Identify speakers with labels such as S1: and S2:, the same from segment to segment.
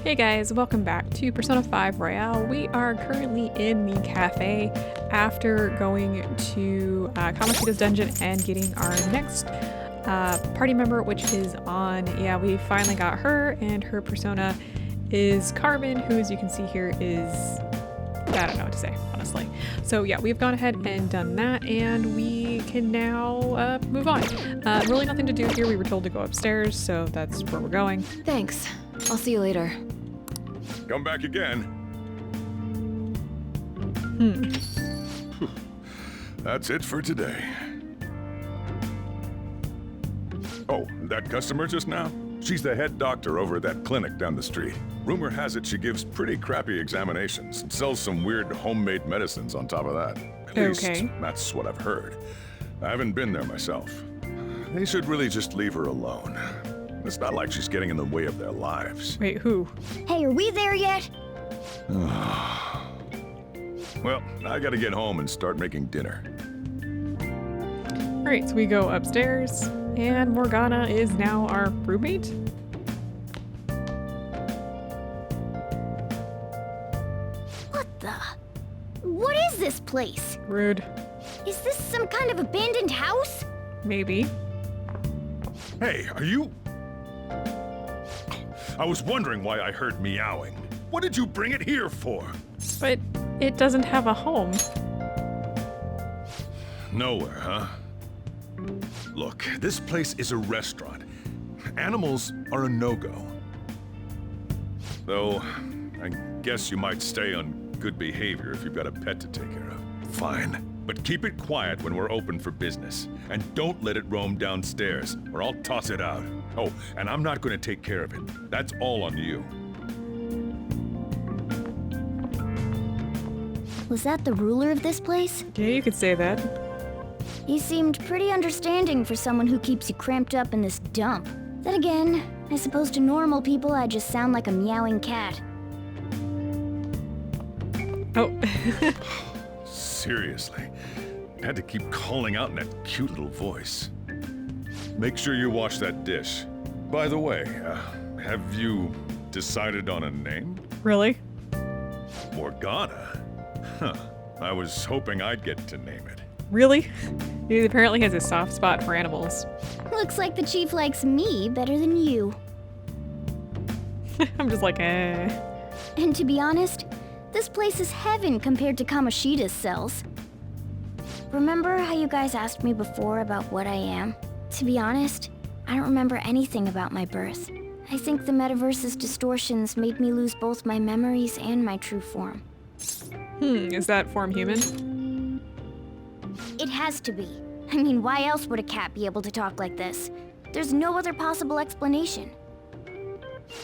S1: Hey guys, welcome back to Persona 5 Royale. We are currently in the cafe after going to Kamoshida's dungeon and getting our next party member, which is on. Yeah, we finally got her, and her persona is Carmen, who, as you can see here, is... I don't know what to say, honestly. So yeah, we've gone ahead and done that, and we can now move on. Really nothing to do here. We were told to go upstairs, so that's where we're going.
S2: Thanks. I'll see you later.
S3: Come back again. That's it for today. Oh, that customer just now? She's the head doctor over at that clinic down the street. Rumor has it she gives pretty crappy examinations and sells some weird homemade medicines on top of that. At least, that's what I've heard. I haven't been there myself. They should really just leave her alone. It's not like she's getting in the way of their lives.
S1: Wait, who?
S4: Hey, are we there yet?
S3: Well, I gotta get home and start making dinner.
S1: Alright, so we go upstairs, and Morgana is now our roommate?
S4: What is this place?
S1: Rude.
S4: Is this some kind of abandoned house?
S1: Maybe.
S3: Hey, are you... I was wondering why I heard meowing. What did you bring it here for?
S1: But it doesn't have a home.
S3: Nowhere, huh? Look, this place is a restaurant. Animals are a no-go. Though, I guess you might stay on good behavior if you've got a pet to take care of. Fine. But keep it quiet when we're open for business. And don't let it roam downstairs, or I'll toss it out. Oh, and I'm not going to take care of it. That's all on you.
S4: Was that the ruler of this place?
S1: Yeah, you could say that.
S4: He seemed pretty understanding for someone who keeps you cramped up in this dump. Then again, I suppose to normal people I just sound like a meowing cat.
S1: Oh.
S3: Seriously. Had to keep calling out in that cute little voice. Make sure you wash that dish. By the way, have you decided on a name?
S1: Really?
S3: Morgana? Huh. I was hoping I'd get to name it.
S1: Really? He apparently has a soft spot for animals.
S4: Looks like the chief likes me better than you.
S1: I'm just like, eh.
S4: And to be honest, this place is heaven compared to Kamoshida's cells. Remember how you guys asked me before about what I am? To be honest, I don't remember anything about my birth. I think the metaverse's distortions made me lose both my memories and my true form.
S1: Is that form human?
S4: It has to be. I mean, why else would a cat be able to talk like this? There's no other possible explanation.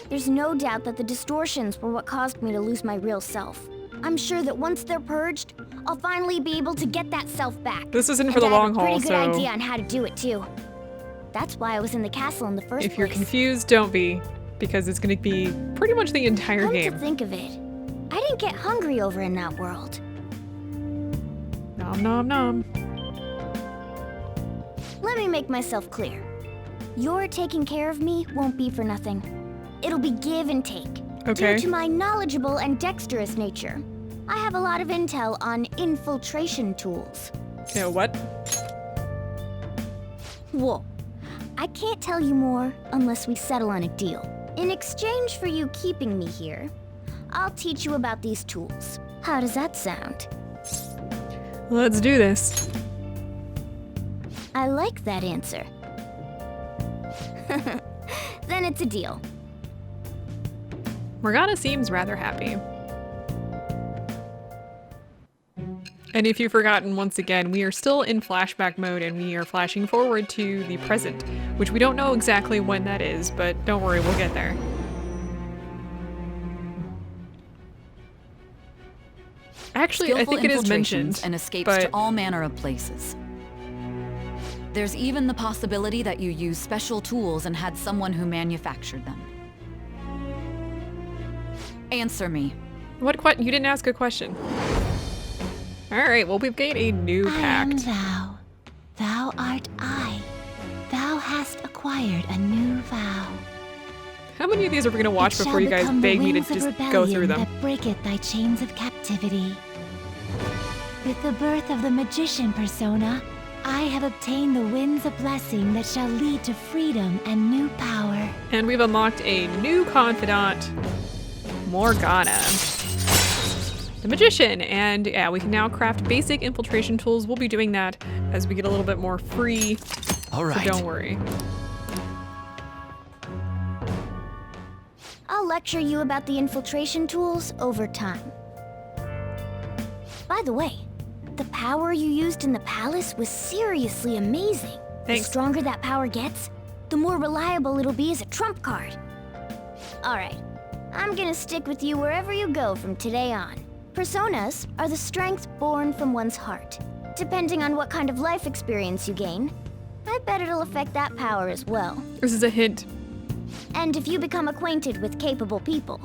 S4: There's no doubt that the distortions were what caused me to lose my real self. I'm sure that once they're purged, I'll finally be able to get that self back.
S1: This is in for the long haul,
S4: I have a pretty good
S1: so...
S4: idea on how to do it, too. That's why I was in the castle in the first place.
S1: If you're confused, don't be, because it's going to be pretty much the entire game.
S4: Come to think of it, I didn't get hungry over in that world.
S1: Nom nom nom.
S4: Let me make myself clear. Your taking care of me won't be for nothing. It'll be give and take.
S1: Okay.
S4: Due to my knowledgeable and dexterous nature, I have a lot of intel on infiltration tools.
S1: Yeah, what?
S4: Whoa. I can't tell you more unless we settle on a deal. In exchange for you keeping me here, I'll teach you about these tools. How does that sound?
S1: Let's do this.
S4: I like that answer. Then it's a deal.
S1: Morgana seems rather happy. And if you've forgotten, once again, we are still in flashback mode and we are flashing forward to the present, which we don't know exactly when that is, but don't worry, we'll get there. Actually, I think it is mentioned,
S2: and escapes
S1: but...
S2: to all manner of places. There's even the possibility that you used special tools and had someone who manufactured them. Answer me.
S1: What? You didn't ask a question. Alright, well, we've gained a new pact.
S5: I am thou. Thou art I. Thou hast acquired a new vow.
S1: How many of these are we gonna watch
S5: It
S1: before you
S5: shall
S1: guys
S5: become the
S1: beg me to
S5: wings of
S1: just go
S5: rebellion
S1: through them?
S5: That breaketh thy chains of captivity. With the birth of the magician persona, I have obtained the winds of blessing that shall lead to freedom and new power.
S1: And we've unlocked a new confidant, Morgana, the magician. And yeah, we can now craft basic infiltration tools. We'll be doing that as we get a little bit more free.
S6: All right.
S1: So don't worry.
S4: I'll lecture you about the infiltration tools over time. By the way, the power you used in the palace was seriously amazing.
S1: Thanks.
S4: The stronger that power gets, the more reliable it'll be as a trump card. Alright, I'm gonna stick with you wherever you go from today on. Personas are the strength born from one's heart. Depending on what kind of life experience you gain, I bet it'll affect that power as well.
S1: This is a hint.
S4: And if you become acquainted with capable people,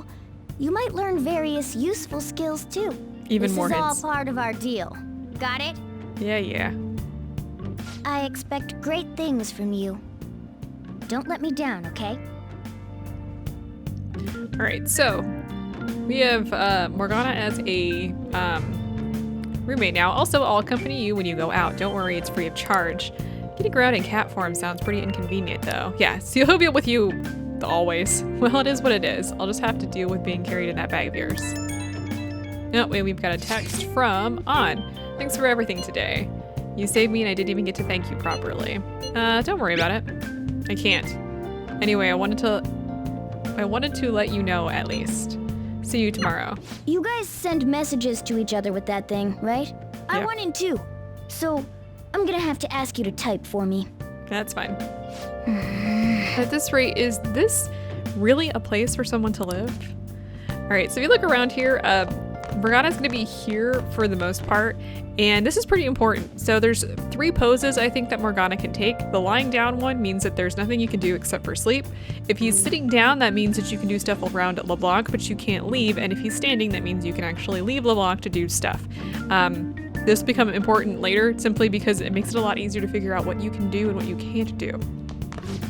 S4: you might learn various useful skills too.
S1: Even more
S4: This is all
S1: hints.
S4: part of our deal. Got it?
S1: Yeah.
S4: I expect great things from you. Don't let me down, okay?
S1: All right, so we have Morgana as a roommate now. Also, I'll accompany you when you go out. Don't worry, it's free of charge. Getting around in cat form sounds pretty inconvenient, though. Yeah, so he'll be with you always. Well, it is what it is. I'll just have to deal with being carried in that bag of yours. Oh, wait, we've got a text from On. Thanks for everything today. You saved me and I didn't even get to thank you properly. Don't worry about it. I can't. Anyway, I wanted to let you know at least. See you tomorrow.
S4: You guys send messages to each other with that thing, right? I
S1: Yeah.
S4: want in too. So, I'm gonna have to ask you to type for me.
S1: That's fine. At this rate, is this really a place for someone to live? All right, so if you look around here, Morgana's gonna be here for the most part, and this is pretty important. So there's 3 poses I think that Morgana can take. The lying down one means that there's nothing you can do except for sleep. If he's sitting down, that means that you can do stuff around LeBlanc, but you can't leave. And if he's standing, that means you can actually leave LeBlanc to do stuff. This will become important later simply because it makes it a lot easier to figure out what you can do and what you can't do.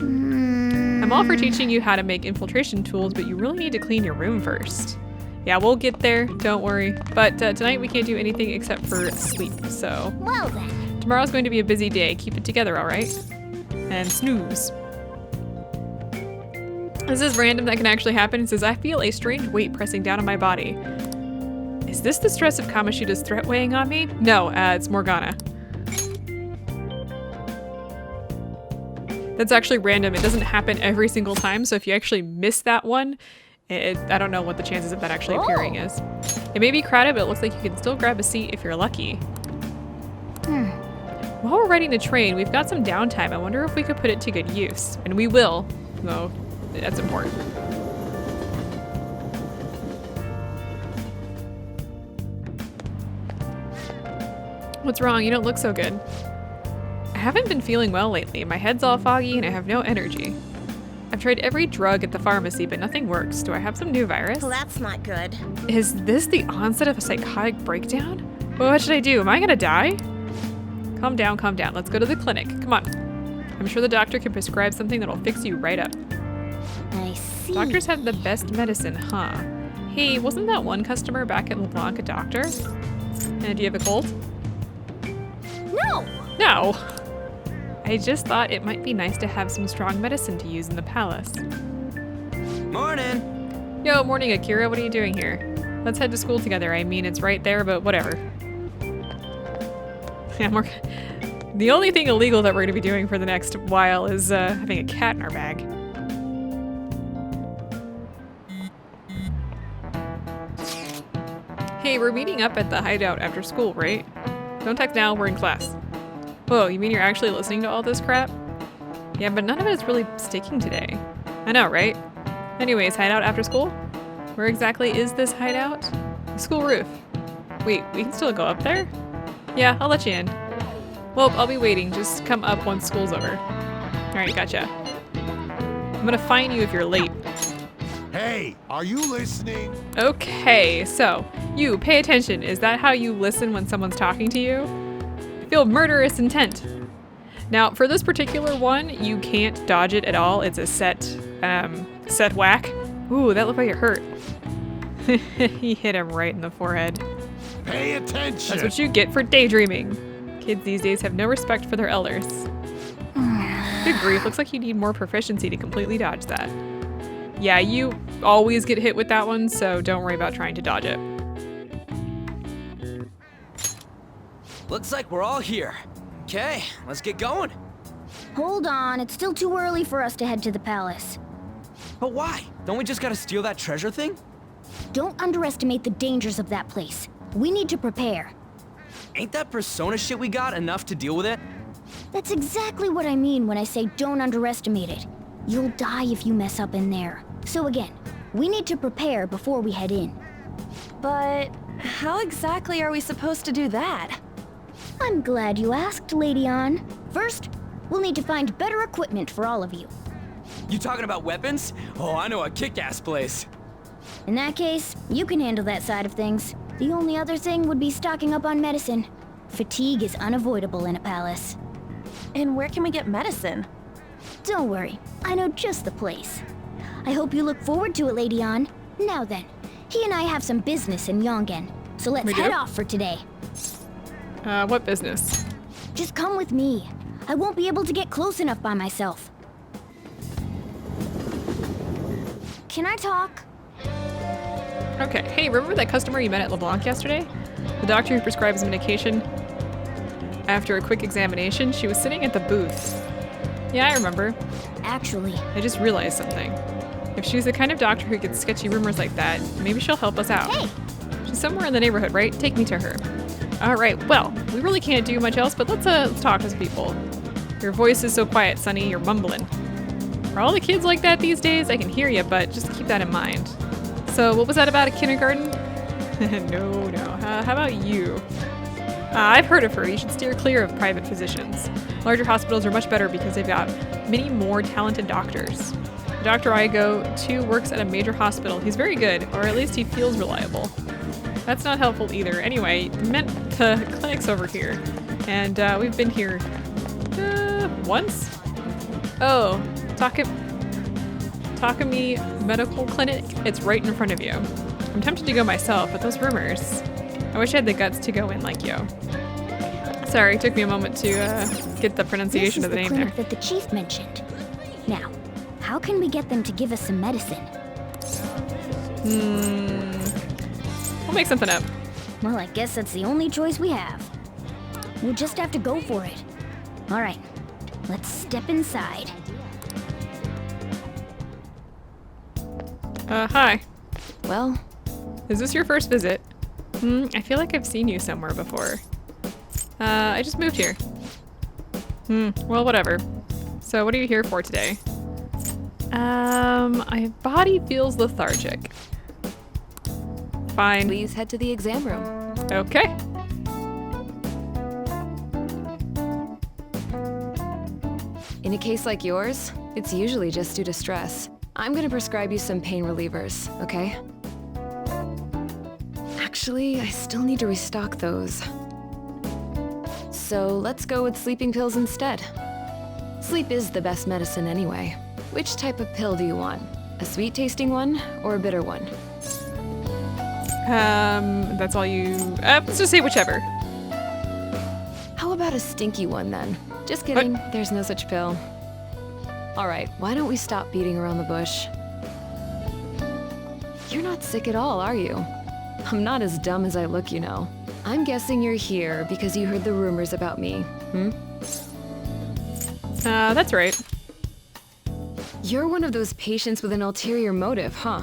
S1: I'm all for teaching you how to make infiltration tools, but you really need to clean your room first. Yeah, we'll get there, don't worry. But tonight we can't do anything except for sleep, so.
S4: Well then.
S1: Tomorrow's going to be a busy day. Keep it together, all right? And snooze. This is random that can actually happen. It says, I feel a strange weight pressing down on my body. Is this the stress of Kamoshida's threat weighing on me? No, it's Morgana. That's actually random. It doesn't happen every single time, so if you actually miss that one, I don't know what the chances of that actually appearing is. It may be crowded, but it looks like you can still grab a seat if you're lucky. While we're riding the train, we've got some downtime. I wonder if we could put it to good use. And we will, though that's important. What's wrong? You don't look so good. I haven't been feeling well lately. My head's all foggy and I have no energy. I've tried every drug at the pharmacy, but nothing works. Do I have some new virus?
S7: Well, that's not good.
S1: Is this the onset of a psychotic breakdown? Well, what should I do? Am I gonna die? Calm down, calm down. Let's go to the clinic. Come on. I'm sure the doctor can prescribe something that'll fix you right up.
S4: I see.
S1: Doctors have the best medicine, huh? Hey, wasn't that one customer back at LeBlanc a doctor? And do you have a cold?
S4: No!
S1: No! I just thought it might be nice to have some strong medicine to use in the palace.
S6: Morning.
S1: Yo, morning Akira, what are you doing here? Let's head to school together. I mean, it's right there, but whatever. Yeah, the only thing illegal that we're gonna be doing for the next while is having a cat in our bag. Hey, we're meeting up at the hideout after school, right? Don't text now, we're in class. Whoa, you mean you're actually listening to all this crap? Yeah, but none of it is really sticking today. I know, right? Anyways, hideout after school? Where exactly is this hideout? The school roof. Wait, we can still go up there? Yeah, I'll let you in. Well, I'll be waiting. Just come up once school's over. Alright, gotcha. I'm gonna fine you if you're late.
S8: Hey, are you listening?
S1: Okay, so, you, pay attention. Is that how you listen when someone's talking to you? Feel murderous intent. Now, for this particular one, you can't dodge it at all. It's a set Said whack. Ooh, that looked like it hurt. He hit him right in the forehead.
S8: Pay attention.
S1: That's what you get for daydreaming. Kids these days have no respect for their elders. Good grief, looks like you need more proficiency to completely dodge that. Yeah, you always get hit with that one, so don't worry about trying to dodge it.
S6: Looks like we're all here. Okay, let's get going.
S4: Hold on, it's still too early for us to head to the palace.
S6: But why? Don't we just gotta steal that treasure thing?
S4: Don't underestimate the dangers of that place. We need to prepare.
S6: Ain't that persona shit we got enough to deal with it?
S4: That's exactly what I mean when I say don't underestimate it. You'll die if you mess up in there. So again, we need to prepare before we head in.
S7: But how exactly are we supposed to do that?
S4: I'm glad you asked, Lady Ann. First, we'll need to find better equipment for all of you.
S6: You talking about weapons? Oh, I know a kick-ass place.
S4: In that case, you can handle that side of things. The only other thing would be stocking up on medicine. Fatigue is unavoidable in a palace.
S7: And where can we get medicine?
S4: Don't worry, I know just the place. I hope you look forward to it, Lady Ann. Now then, he and I have some business in Yongen, so let's
S1: We do?
S4: head off for today.
S1: What business?
S4: Just come with me. I won't be able to get close enough by myself. Can I talk?
S1: Okay, hey, remember that customer you met at LeBlanc yesterday? The doctor who prescribes medication? After a quick examination, she was sitting at the booth. Yeah, I remember.
S4: Actually,
S1: I just realized something. If she's the kind of doctor who gets sketchy rumors like that, maybe she'll help us out.
S4: hey!
S1: She's somewhere in the neighborhood, right? Take me to her. All right, well, we really can't do much else, but let's talk as people. Your voice is so quiet, Sonny, you're mumbling. Are all the kids like that these days? I can hear you, but just keep that in mind. So what was that about a kindergarten? No. How about you? I've heard of her. You should steer clear of private physicians. Larger hospitals are much better because they've got many more talented doctors. The doctor I go to works at a major hospital. He's very good, or at least he feels reliable. That's not helpful either. Anyway, meant the clinic's over here. And we've been here once? Oh, Takami Medical Clinic. It's right in front of you. I'm tempted to go myself, but those rumors. I wish I had the guts to go in like you. Sorry, it took me a moment to get the pronunciation of the name there.
S4: This is the clinic that the chief mentioned. Now, how can we get them to give us some medicine?
S1: We'll make something up.
S4: Well, I guess that's the only choice we have. We'll just have to go for it. All right, let's step inside.
S1: Hi.
S2: Well,
S1: Is this your first visit? I feel like I've seen you somewhere before. I just moved here. Well, whatever. So what are you here for today? My body feels lethargic. Fine.
S2: please head to the exam room.
S1: Okay.
S2: In a case like yours, it's usually just due to stress. I'm gonna prescribe you some pain relievers, okay? Actually, I still need to restock those. So let's go with sleeping pills instead. Sleep is the best medicine anyway. Which type of pill do you want? A sweet-tasting one or a bitter one?
S1: That's all you... let's just say whichever.
S2: How about a stinky one then? Just kidding, there's no such pill. Alright, why don't we stop beating around the bush? You're not sick at all, are you? I'm not as dumb as I look, you know. I'm guessing you're here because you heard the rumors about me,
S1: That's right.
S2: You're one of those patients with an ulterior motive, huh?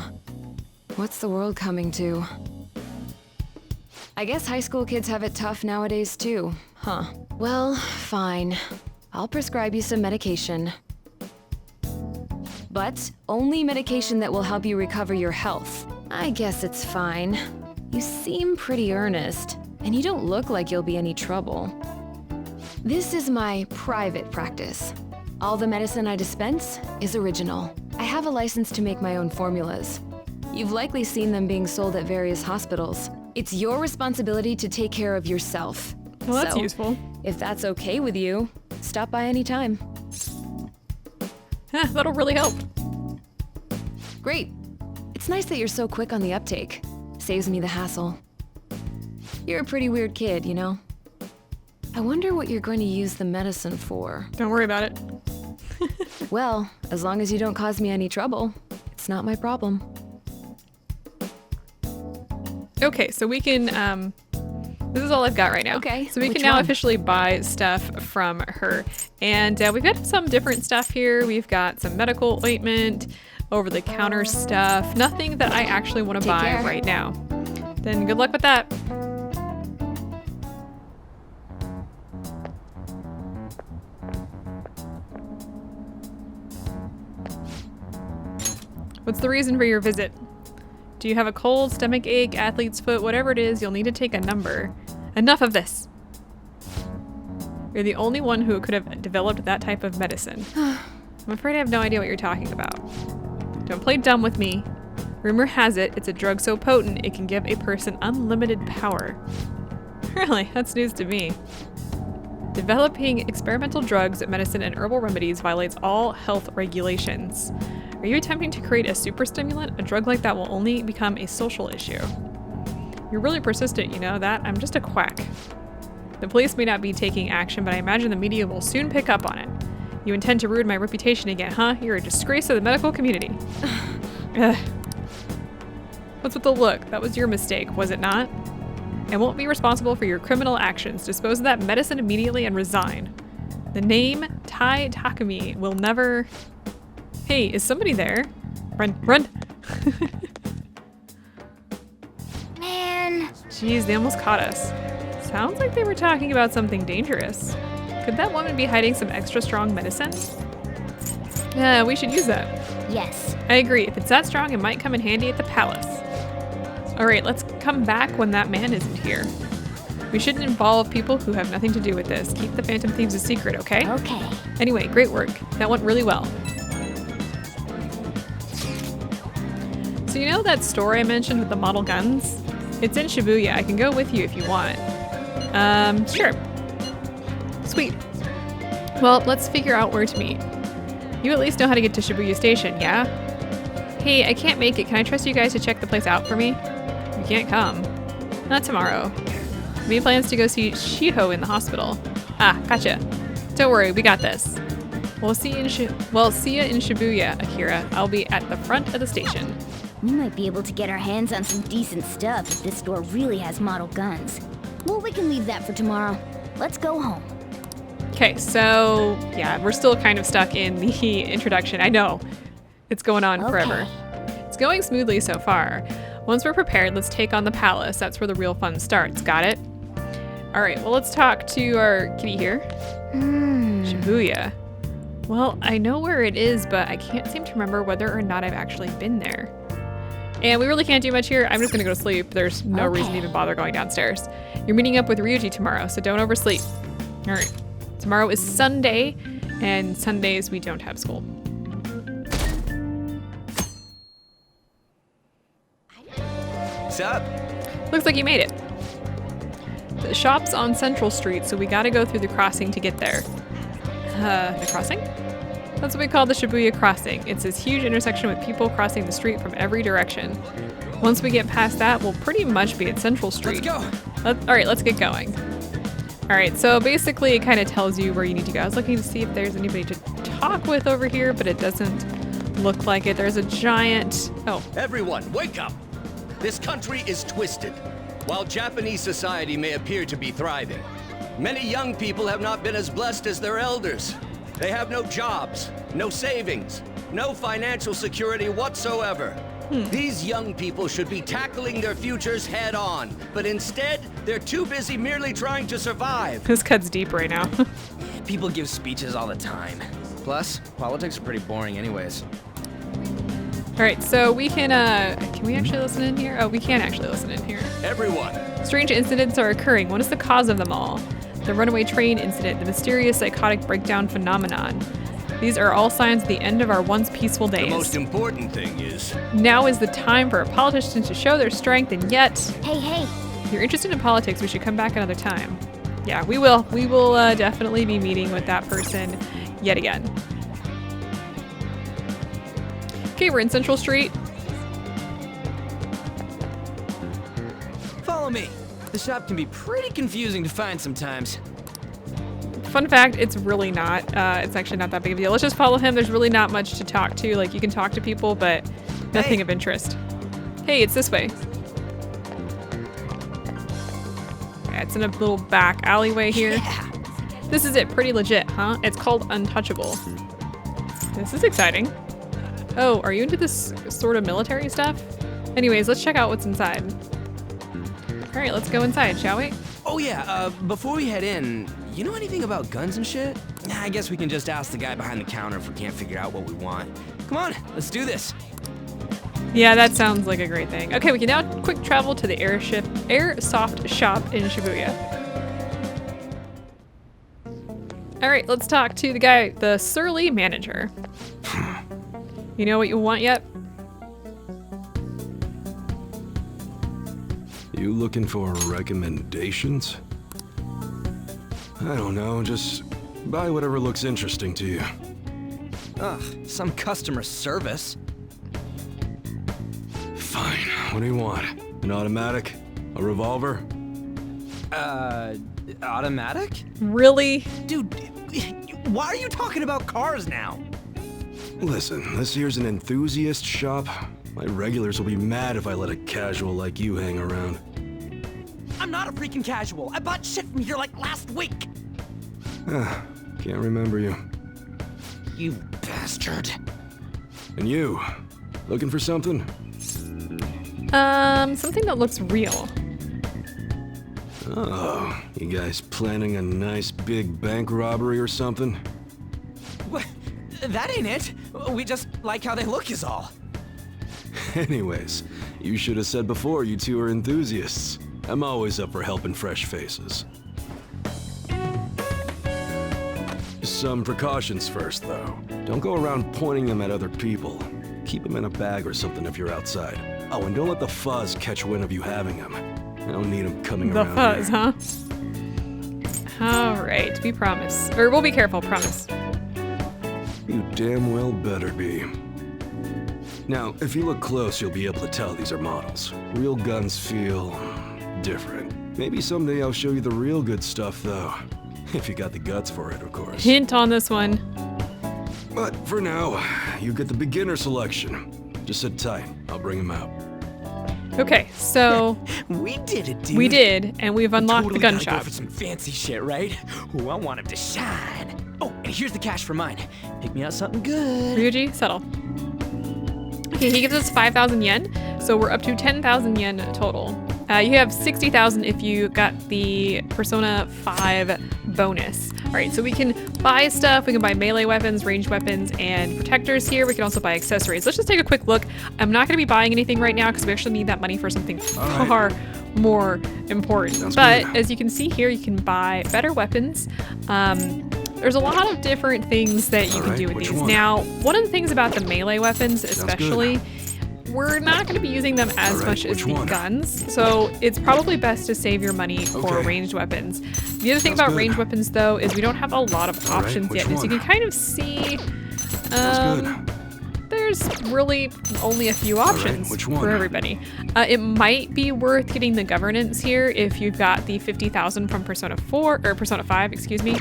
S2: What's the world coming to? I guess high school kids have it tough nowadays too, huh? Well, fine. I'll prescribe you some medication. But only medication that will help you recover your health. I guess it's fine. You seem pretty earnest, and you don't look like you'll be any trouble. This is my private practice. All the medicine I dispense is original. I have a license to make my own formulas. You've likely seen them being sold at various hospitals. It's your responsibility to take care of yourself.
S1: Well, that's
S2: So,
S1: useful.
S2: if that's okay with you, stop by anytime.
S1: That'll really help.
S2: Great. It's nice that you're so quick on the uptake. Saves me the hassle. You're a pretty weird kid, you know? I wonder what you're going to use the medicine for.
S1: Don't worry about it.
S2: Well, as long as you don't cause me any trouble, it's not my problem.
S1: Okay, so we can, this is all I've got right now.
S2: Okay,
S1: so we
S2: which
S1: can now
S2: one?
S1: officially buy stuff from her. And we've got some different stuff here. We've got some medical ointment, over-the-counter stuff. Nothing that I actually want to
S2: Take
S1: buy
S2: care.
S1: right now. Then good luck with that. What's the reason for your visit? Do you have a cold, stomach ache, athlete's foot, whatever it is, you'll need to take a number. Enough of this. You're the only one who could have developed that type of medicine. I'm afraid I have no idea what you're talking about. Don't play dumb with me. Rumor has it, it's a drug so potent it can give a person unlimited power. Really, that's news to me. Developing experimental drugs, medicine, and herbal remedies violates all health regulations. Are you attempting to create a super stimulant? A drug like that will only become a social issue. You're really persistent, you know that? I'm just a quack. The police may not be taking action, but I imagine the media will soon pick up on it. You intend to ruin my reputation again, huh? You're a disgrace to the medical community. Ugh. What's with the look? That was your mistake, was it not? I won't be responsible for your criminal actions. Dispose of that medicine immediately and resign. The name Tai Takumi will never... Hey, is somebody there? Run, run!
S4: Man,
S1: Jeez, they almost caught us. Sounds like they were talking about something dangerous. Could that woman be hiding some extra strong medicine? Yeah, we should use that.
S4: yes.
S1: I agree. If it's that strong, it might come in handy at the palace. Alright, let's come back when that man isn't here. We shouldn't involve people who have nothing to do with this. Keep the Phantom Thieves a secret, okay?
S4: Okay.
S1: Anyway, great work. That went really well. So you know that store I mentioned with the model guns? It's in Shibuya. I can go with you if you want. Sure. Sweet. Well, let's figure out where to meet. You at least know how to get to Shibuya Station, yeah? Hey, I can't make it. Can I trust you guys to check the place out for me? You can't come. Not tomorrow. Me plans to go see Shiho in the hospital. Ah, gotcha. Don't worry, we got this. We'll see you in Shibuya, Akira. I'll be at the front of the station.
S4: We might be able to get our hands on some decent stuff if this store really has model guns. Well, we can leave that for tomorrow. Let's go home.
S1: Okay, so yeah, we're still kind of stuck in the introduction. I know. It's going on forever. It's going smoothly so far. Once we're prepared, let's take on the palace. That's where the real fun starts. Got it? All right, well, let's talk to our kitty here. Shibuya. Well, I know where it is, but I can't seem to remember whether or not I've actually been there. And we really can't do much here. I'm just gonna go to sleep. There's no reason to even bother going downstairs. You're meeting up with Ryuji tomorrow, so don't oversleep. All right. Tomorrow is Sunday, and Sundays we don't have school.
S6: What's up?
S1: Looks like you made it. The shop's on Central Street, so we gotta go through the crossing to get there. The crossing? That's what we call the Shibuya crossing. It's this huge intersection with people crossing the street from every direction. Once we get past that, we'll pretty much be at Central Street.
S6: Let's go.
S1: All right, let's get going. All right, so basically it kind of tells you where you need to go. I was looking to see if there's anybody to talk with over here, but it doesn't look like it. There's a giant... Oh,
S9: Everyone, wake up! This country is twisted. While Japanese society may appear to be thriving, many young people have not been as blessed as their elders. They have no jobs, no savings, no financial security whatsoever. These young people should be tackling their futures head on, but instead, they're too busy merely trying to survive.
S1: this cut's deep right now.
S6: People give speeches all the time. Plus, politics are pretty boring anyways.
S1: All right, so we can we actually listen in here? Oh, we can actually listen in here.
S9: Everyone,
S1: Strange incidents are occurring. What is the cause of them all? The runaway train incident, the mysterious psychotic breakdown phenomenon. These are all signs of the end of our once peaceful
S9: the
S1: days.
S9: most important thing is,
S1: Now is the time for politicians to show their strength, and yet,
S4: Hey,
S1: if you're interested in politics, we should come back another time. Yeah, we will. We will definitely be meeting with that person yet again. Okay, we're in Central Street.
S6: Follow me. The shop can be pretty confusing to find sometimes.
S1: Fun fact, it's really not. It's actually not that big of a deal. Let's just follow him. There's really not much to talk to. Like, you can talk to people, but nothing of interest. Hey, it's this way. Yeah, it's in a little back alleyway here.
S6: Yeah.
S1: This is it. Pretty legit, huh? It's called Untouchable. This is exciting. Oh, are you into this sort of military stuff? Anyways, let's check out what's inside. All right, let's go inside, shall we?
S6: Oh yeah, before we head in, you know anything about guns and shit? I guess we can just ask the guy behind the counter if we can't figure out what we want. Come on, let's do this.
S1: Yeah, that sounds like a great thing. Okay, we can now quick travel to the airsoft shop in Shibuya. All right, let's talk to the guy, the surly manager. You know what you want yet?
S10: You looking for recommendations? I don't know, just buy whatever looks interesting to you.
S6: Ugh, some customer service.
S10: Fine, what do you want? An automatic? A revolver?
S6: Automatic?
S1: Really?
S6: Dude, why are you talking about cars now?
S10: Listen, this here's an enthusiast shop. My regulars will be mad if I let a casual like you hang around.
S6: I'm not a freaking casual. I bought shit from here like last week.
S10: Can't remember you.
S6: You bastard.
S10: And you, looking for something?
S1: Something that looks real.
S10: Oh, you guys planning a nice big bank robbery or something?
S6: What? That ain't it. We just like how they look is all.
S10: Anyways, you should have said before you two are enthusiasts. I'm always up for helping fresh faces. Some precautions first, though. Don't go around pointing them at other people. Keep them in a bag or something if you're outside. Oh, and don't let the fuzz catch wind of you having them. I don't need them coming
S1: The
S10: around
S1: fuzz,
S10: here.
S1: huh? All right, we promise. Or we'll be careful, promise.
S10: You damn well better be. Now, if you look close, you'll be able to tell these are models. Real guns feel different. Maybe someday I'll show you the real good stuff, though. If you got the guts for it, of course.
S1: Hint on this one.
S10: But for now, you get the beginner selection. Just sit tight. I'll bring them out.
S1: Okay, so
S6: We did it, dude.
S1: we did, and we've unlocked
S6: Totally
S1: the gun
S6: gotta go
S1: shop.
S6: for some fancy shit, right? Ooh, I want him to shine. Oh, and here's the cash for mine. Pick me out something good.
S1: Ryuji, settle. Okay, he gives us 5,000 yen, so we're up to 10,000 yen total. You have 60,000 if you got the Persona 5 bonus. All right, so we can buy stuff. We can buy melee weapons, ranged weapons, and protectors here. We can also buy accessories. Let's just take a quick look. I'm not going to be buying anything right now because we actually need that money for something far more important.
S10: Sounds
S1: but
S10: good.
S1: as you can see here, you can buy better weapons. There's a lot of different things that you can do with
S10: which
S1: these.
S10: one?
S1: Now, one of the things about the melee weapons, especially, we're not going to be using them as
S10: Alright,
S1: much as
S10: which
S1: the
S10: one?
S1: guns, so it's probably best to save your money for
S10: Okay.
S1: ranged weapons. The other thing
S10: Sounds
S1: about
S10: good.
S1: ranged weapons, though, is we don't have a lot of
S10: Alright,
S1: options
S10: which
S1: yet. As you
S10: one?
S1: can kind of see,
S10: Sounds good.
S1: there's really only a few options
S10: which one?
S1: for everybody. It might be worth getting the governance here if you've got the 50,000 from Persona 4 or Persona 5, excuse me.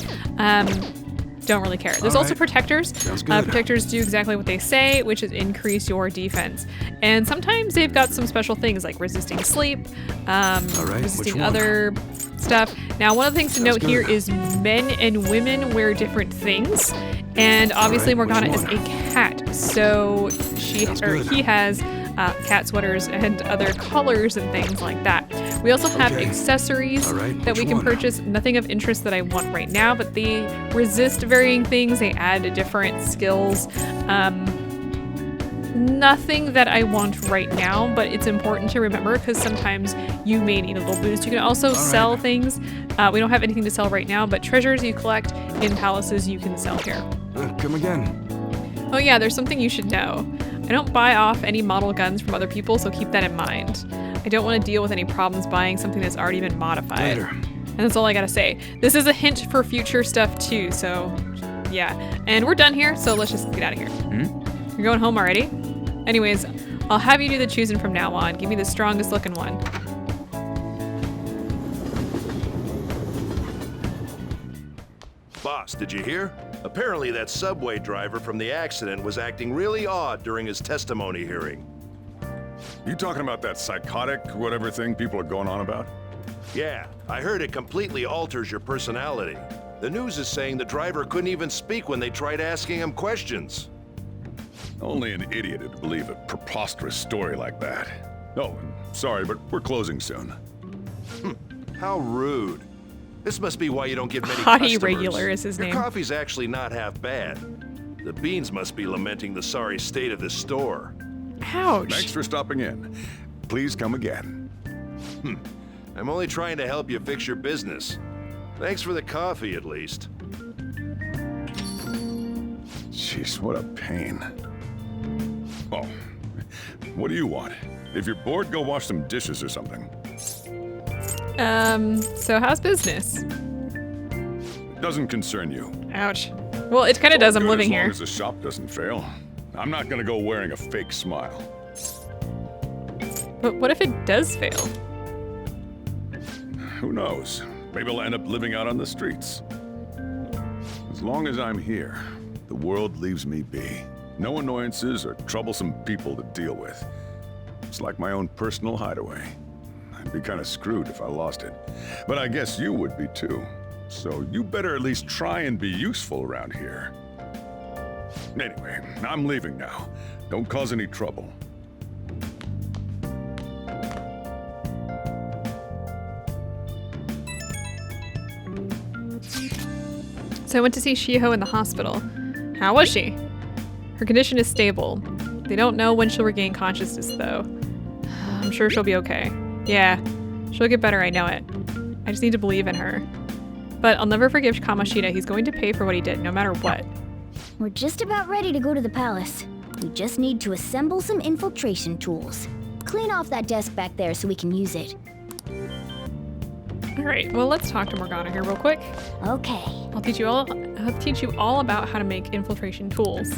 S1: Don't really care. There's also
S10: Alright.
S1: protectors.
S10: Sounds good.
S1: Protectors do exactly what they say, which is increase your defense. And sometimes they've got some special things like resisting sleep,
S10: which
S1: resisting
S10: one?
S1: other stuff. Now, one of the things to
S10: Sounds
S1: note here
S10: good.
S1: is men and women wear different things. And obviously
S10: Alright,
S1: Morgana
S10: which
S1: is
S10: one?
S1: a cat, so
S10: Sounds good.
S1: he has cat sweaters and other colors and things like that. We also have
S10: Okay.
S1: accessories
S10: Alright,
S1: that we
S10: which
S1: can
S10: one?
S1: purchase. Nothing of interest that I want right now, but they resist varying things. They add different skills. Nothing that I want right now, but it's important to remember because sometimes you may need a little boost. You can also sell things. We don't have anything to sell right now, but treasures you collect in palaces you can sell here.
S10: Come again.
S1: Oh yeah, there's something you should know. I don't buy off any model guns from other people, so keep that in mind. I don't want to deal with any problems buying something that's already been modified.
S10: Later.
S1: And that's all I gotta say. This is a hint for future stuff too, so yeah. And we're done here, so let's just get out of here. You're going home already? Anyways, I'll have you do the choosing from now on. Give me the strongest looking one.
S8: Boss, did you hear? Apparently that subway driver from the accident was acting really odd during his testimony hearing.
S3: You talking about that psychotic whatever thing people are going on about?
S8: Yeah, I heard it completely alters your personality. The news is saying the driver couldn't even speak when they tried asking him questions.
S3: Only an idiot would believe a preposterous story like that. Oh, sorry, but we're closing soon.
S8: How rude. This must be why you don't get many
S1: Hottie
S8: customers.
S1: Regular is his
S8: Your
S1: name.
S8: coffee's actually not half bad. The beans must be lamenting the sorry state of this store.
S1: Ouch.
S3: Thanks for stopping in. Please come again.
S8: I'm only trying to help you fix your business. Thanks for the coffee, at least.
S3: Jeez, what a pain. Oh, what do you want? If you're bored, go wash some dishes or something.
S1: So how's business?
S3: Doesn't concern you.
S1: Ouch. Well, it kind of does. I'm
S3: Good,
S1: living
S3: as long
S1: here.
S3: as the shop doesn't fail. I'm not gonna go wearing a fake smile.
S1: But what if it does fail?
S3: Who knows? Maybe I'll end up living out on the streets. As long as I'm here, the world leaves me be. No annoyances or troublesome people to deal with. It's like my own personal hideaway. I'd be kind of screwed if I lost it. But I guess you would be too. So you better at least try and be useful around here. Anyway, I'm leaving now. Don't cause any trouble.
S1: So I went to see Shiho in the hospital. How was she? Her condition is stable. They don't know when she'll regain consciousness, though. I'm sure she'll be okay. Yeah, she'll get better, I know it. I just need to believe in her. But I'll never forgive Kamoshida. He's going to pay for what he did, no matter what.
S4: We're just about ready to go to the palace. We just need to assemble some infiltration tools. Clean off that desk back there so we can use it.
S1: Alright, well let's talk to Morgana here real quick.
S4: Okay.
S1: I'll teach you all about how to make infiltration tools.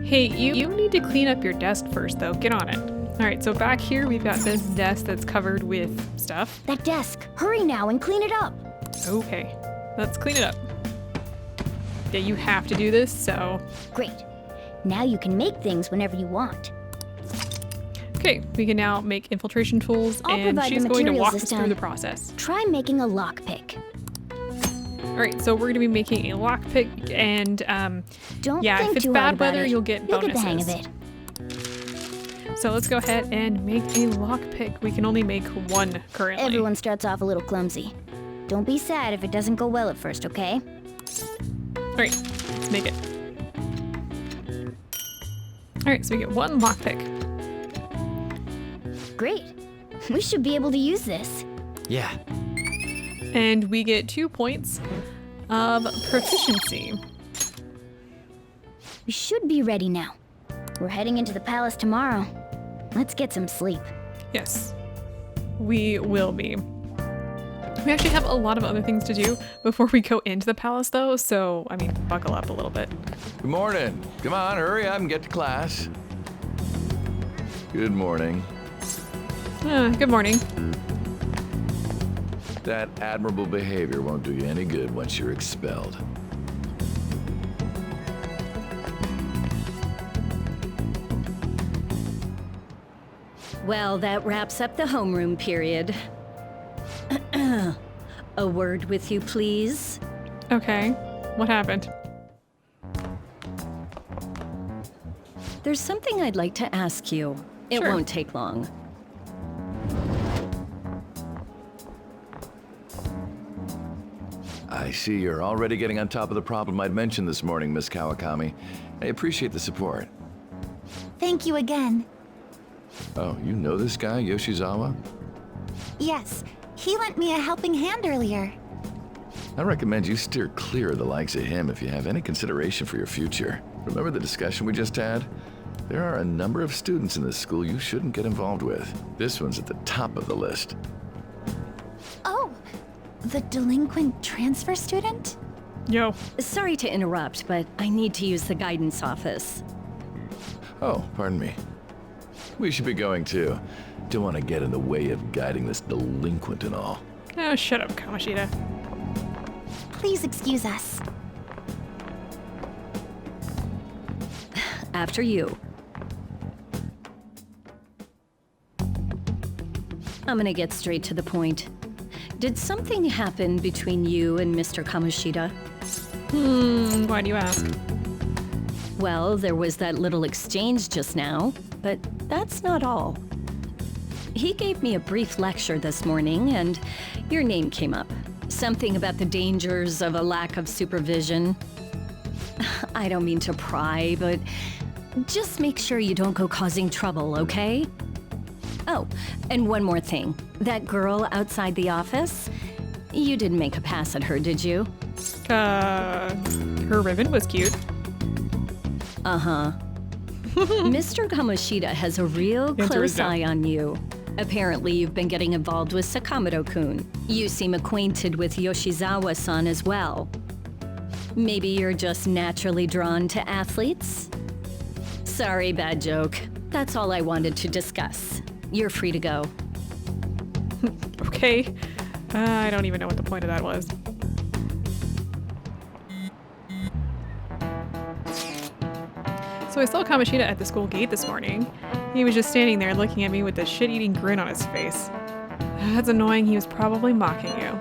S1: Hey, you need to clean up your desk first though. Get on it. Alright, so back here we've got this desk that's covered with stuff.
S4: That desk. Hurry now and clean it up.
S1: Okay, let's clean it up. Yeah, you have to do this, so...
S4: Great. Now you can make things whenever you want.
S1: Okay, we can now make infiltration tools,
S4: I'll
S1: and
S4: provide the
S1: she's going to
S4: materials
S1: walk
S4: this
S1: us through
S4: time.
S1: the process.
S4: Try making a lockpick.
S1: Alright, so we're going to be making a lockpick, and
S4: Don't
S1: yeah,
S4: think
S1: if it's
S4: too hard
S1: bad
S4: about
S1: weather,
S4: it.
S1: you'll get
S4: You'll
S1: bonuses.
S4: get the hang of it.
S1: So let's go ahead and make a lockpick. We can only make one currently.
S4: Everyone starts off a little clumsy. Don't be sad if it doesn't go well at first, okay?
S1: Alright, let's make it. Alright, so we get one lockpick.
S4: Great. We should be able to use this.
S6: Yeah.
S1: And we get 2 points of proficiency.
S4: We should be ready now. We're heading into the palace tomorrow. Let's get some sleep.
S1: Yes, we will be. We actually have a lot of other things to do before we go into the palace, though, so, I mean, buckle up a little bit.
S11: Good morning. Come on, hurry up and get to class. Good morning.
S1: Good morning.
S11: That admirable behavior won't do you any good once you're expelled.
S12: Well, that wraps up the homeroom period. A word with you, please.
S1: Okay, what happened?
S12: There's something I'd like to ask you. It
S1: Sure.
S12: won't take long.
S11: I see you're already getting on top of the problem I'd mentioned this morning, Miss Kawakami. I appreciate the support.
S5: Thank you again.
S11: Oh, you know this guy, Yoshizawa?
S5: Yes, he lent me a helping hand earlier.
S11: I recommend you steer clear of the likes of him if you have any consideration for your future. Remember the discussion we just had? There are a number of students in this school you shouldn't get involved with. This one's at the top of the list.
S5: Oh, the delinquent transfer student?
S1: Yo.
S12: Sorry to interrupt, but I need to use the guidance office.
S11: Oh, pardon me. We should be going too. Don't want to get in the way of guiding this delinquent and all.
S1: Oh, shut up, Kamoshida.
S4: Please excuse us.
S12: After you. I'm gonna get straight to the point. Did something happen between you and Mr. Kamoshida?
S1: Why do you ask?
S12: Well, there was that little exchange just now, but that's not all. He gave me a brief lecture this morning, and your name came up. Something about the dangers of a lack of supervision. I don't mean to pry, but just make sure you don't go causing trouble, okay? Oh, and one more thing. That girl outside the office, you didn't make a pass at her, did you?
S1: Her ribbon was cute.
S12: Uh-huh. Mr. Kamoshida has a real close eye on you. Apparently, you've been getting involved with Sakamoto-kun. You seem acquainted with Yoshizawa-san as well. Maybe you're just naturally drawn to athletes? Sorry, bad joke. That's all I wanted to discuss. You're free to go.
S1: Okay. I don't even know what the point of that was. So I saw Kamoshida at the school gate this morning. He was just standing there looking at me with a shit-eating grin on his face. That's annoying. He was probably mocking you.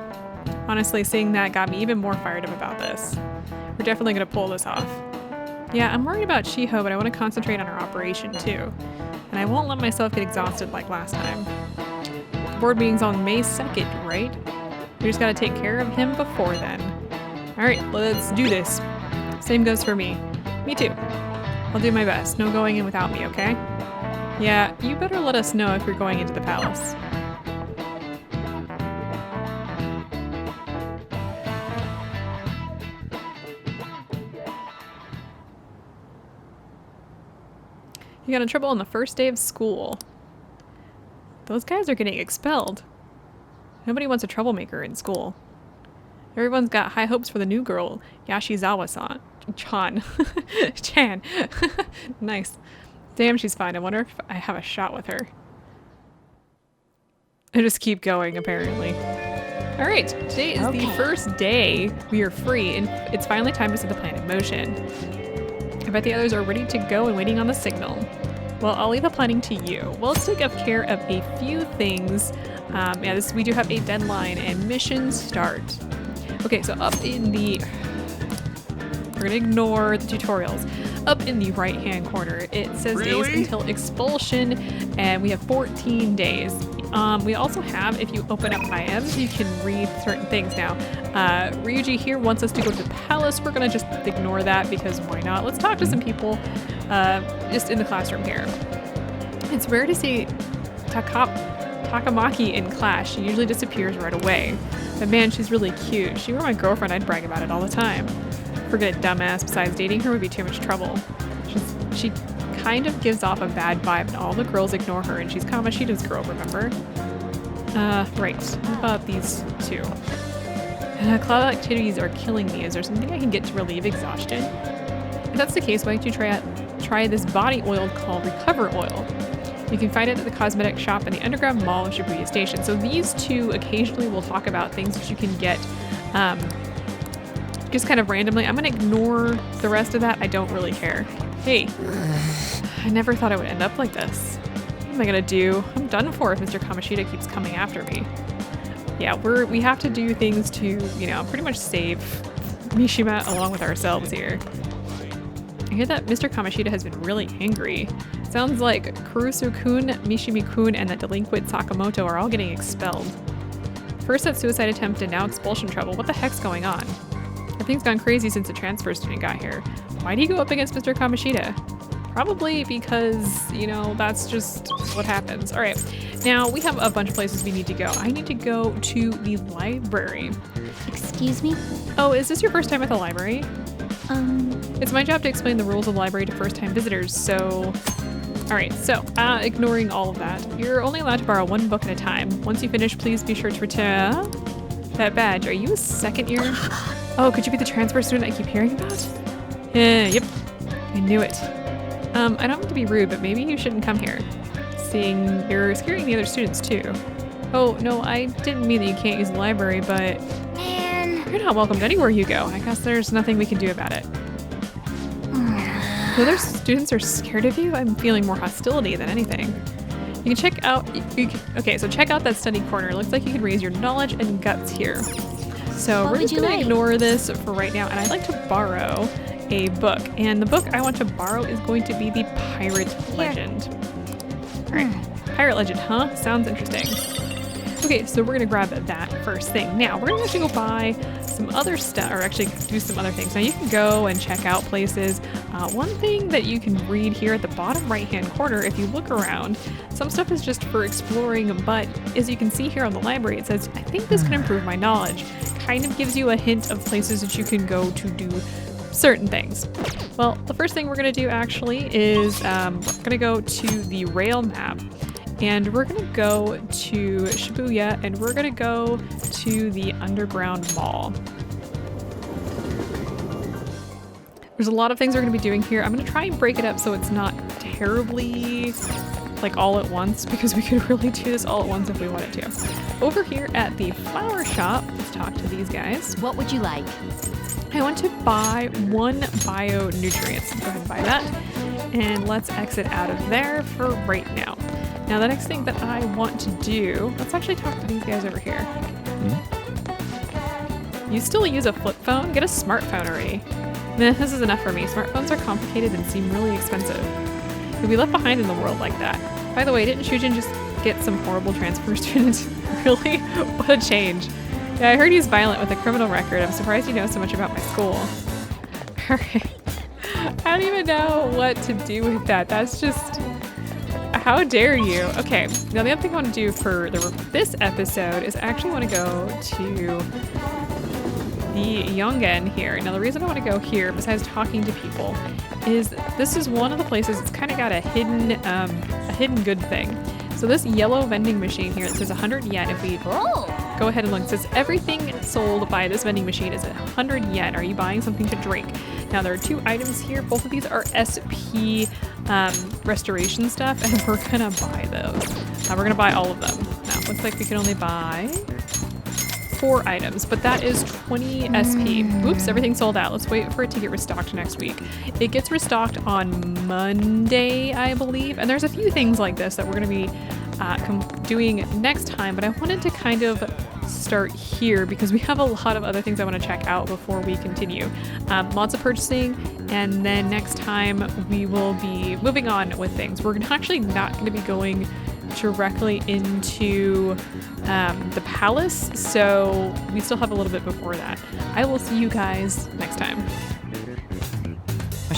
S1: Honestly, seeing that got me even more fired up about this. We're definitely gonna pull this off. Yeah, I'm worried about Shiho, but I want to concentrate on our operation too. And I won't let myself get exhausted like last time. The board meeting's on May 2nd, right? We just gotta take care of him before then. Alright, let's do this. Same goes for me. Me too. I'll do my best. No going in without me, okay? Yeah, you better let us know if you're going into the palace. You got in trouble on the first day of school. Those guys are getting expelled. Nobody wants a troublemaker in school. Everyone's got high hopes for the new girl, Yoshizawa-san. Chan. Nice. Damn, she's fine. I wonder if I have a shot with her. I just keep going, apparently. Alright, today is the first day we are free, and it's finally time to set the plan in motion. I bet the others are ready to go and waiting on the signal. Well, I'll leave the planning to you. Well, let's take care of a few things. We do have a deadline and mission start. Okay, so up in the... We're gonna ignore the tutorials. Up in the right-hand corner, it says days until expulsion, and we have 14 days. We also have, if you open up IMs, you can read certain things now. Ryuji here wants us to go to the palace. We're gonna just ignore that because why not? Let's talk to some people just in the classroom here. It's rare to see Takamaki in class. She usually disappears right away. But man, she's really cute. If she were my girlfriend, I'd brag about it all the time. Forget a dumbass. Besides, dating her would be too much trouble. She kind of gives off a bad vibe and all the girls ignore her, and she's Kamoshida's girl, remember? Right. What about these two? Cloud activities are killing me. Is there something I can get to relieve exhaustion? If that's the case, why don't you try this body oil called Recover Oil? You can find it at the cosmetic shop in the underground mall of Shibuya Station. So these two occasionally will talk about things that you can get just kind of randomly. I'm gonna ignore the rest of that. I don't really care. Hey, I never thought I would end up like this. What am I gonna do? I'm done for if Mr. Kamoshida keeps coming after me. Yeah, we have to do things to, you know, pretty much save Mishima along with ourselves here. I hear that Mr. Kamoshida has been really angry. Sounds like Kurusu-kun, Mishimi-kun, and that delinquent Sakamoto are all getting expelled. First that suicide attempt and now expulsion trouble. What the heck's going on? Everything's gone crazy since the transfer student got here. Why'd he go up against Mr. Kamoshida? Probably because, you know, that's just what happens. All right, now we have a bunch of places we need to go. I need to go to the library.
S4: Excuse me?
S1: Oh, is this your first time at the library? It's my job to explain the rules of the library to first-time visitors, so... Alright, so, ignoring all of that, you're only allowed to borrow one book at a time. Once you finish, please be sure to return that badge. Are you a second year? Oh, could you be the transfer student I keep hearing about? Yep. I knew it. I don't mean to be rude, but maybe you shouldn't come here. seeing you're scaring the other students too. Oh, no, I didn't mean that you can't use the library, but you're not welcomed anywhere you go. I guess there's nothing we can do about it. The other students are scared of you? I'm feeling more hostility than anything. You can check out, okay, so check out that study corner. It looks like you can raise your knowledge and guts here. So we're just gonna ignore this for right now, and I'd like to borrow a book. And the book I want to borrow is going to be the Pirate Legend. All right, Pirate Legend, huh? Sounds interesting. Okay, so we're gonna grab that first thing. Now, we're gonna actually go buy some other stuff, or actually do some other things. Now, you can go and check out places. One thing that you can read here at the bottom right-hand corner, if you look around, some stuff is just for exploring, but as you can see here on the library, it says, I think this can improve my knowledge. Kind of gives you a hint of places that you can go to do certain things. Well, the first thing we're gonna do actually is we're gonna go to the rail map. And we're gonna go to Shibuya, and we're gonna go to the underground mall. There's a lot of things we're gonna be doing here. I'm gonna try and break it up so it's not terribly like all at once, because we could really do this all at once if we wanted to. Over here at the flower shop, let's talk to these guys.
S5: What would you like?
S1: I want to buy 1 bio nutrients. Go ahead and buy that. And let's exit out of there for right now. Now the next thing that I want to do, let's actually talk to these guys over here. You still use a flip phone? Get a smartphone already. Nah, this is enough for me. Smartphones are complicated and seem really expensive. You'll be left behind in the world like that. By the way, didn't Shujin just get some horrible transfer student? Really? What a change. Yeah, I heard he's violent with a criminal record. I'm surprised you know so much about my school. Alright. I don't even know what to do with that. That's just... How dare you? Okay, now the other thing I want to do for this episode is I actually want to go to the Yongen here. Now the reason I want to go here, besides talking to people, is this is one of the places it's kind of got a hidden good thing. So this yellow vending machine here, it says 100 yen. If we go ahead and look, it says everything sold by this vending machine is 100 yen. Are you buying something to drink? Now there are 2 items here. Both of these are SP restoration stuff, and we're gonna buy those. We're gonna buy all of them. Now it looks like we can only buy 4 items, but that is 20 SP. Oops, everything's sold out. Let's wait for it to get restocked next week. It gets restocked on Monday, I believe, and there's a few things like this that we're gonna be doing next time, but I wanted to kind of start here because we have a lot of other things I want to check out before we continue. Lots of purchasing, and then next time we will be moving on with things. We're actually not going to be going directly into the palace, so we still have a little bit before that. I will see you guys next time.